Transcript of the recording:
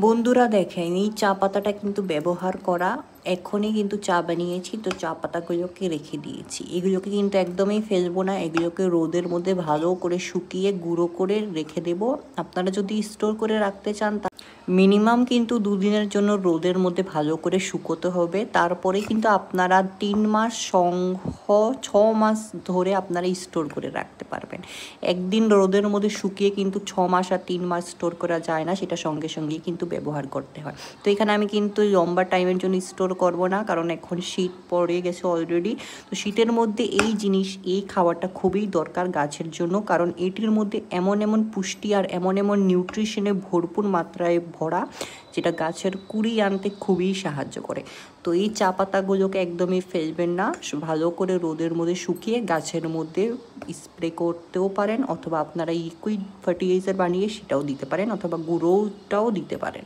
বন্ধুরা দেখেন, এই চা পাতাটা কিন্তু ব্যবহার করা। এখনই কিন্তু চা বানিয়েছি, তো চা পাতাগুলোকে রেখে দিয়েছি। এগুলোকে কিন্তু একদমই ফেলবো না, এগুলোকে রোদের মধ্যে ভালো করে শুকিয়ে গুঁড়ো করে রেখে দেব। আপনারা যদি স্টোর করে রাখতে চান মিনিমাম কিন্তু 2 দিনের জন্য রোদের মধ্যে ভালো করে শুকোতে হবে। তারপরে কিন্তু আপনারা 3 মাস 6 মাস ধরে আপনারা স্টোর করে রাখতে পারবেন। একদিন রোদের মধ্যে শুকিয়ে কিন্তু 6 মাস আর 3 মাস স্টোর করা যায় না, সেটা সঙ্গে সঙ্গেই কিন্তু ব্যবহার করতে হয়। তো এখানে আমি কিন্তু লম্বা টাইমের জন্য স্টোর করব না, কারণ এখন শীত পড়ে গেছে অলরেডি। তো শীতের মধ্যে এই খাবারটা খুবই দরকার গাছের জন্য, কারণ এটির মধ্যে এমন এমন পুষ্টি আর এমন এমন নিউট্রিশনে ভরপুর মাত্রায় ভরা, যেটা গাছের কুড়ি আনতে খুবই সাহায্য করে। তো এই চা পাতাগুলোকে একদমই ফেলবেন না, ভালো করে রোদের মধ্যে শুকিয়ে গাছের মধ্যে স্প্রে করতেও পারেন, অথবা আপনারা লিকুইড ফার্টিলাইজার বানিয়ে সেটাও দিতে পারেন, অথবা গুঁড়োটাও দিতে পারেন।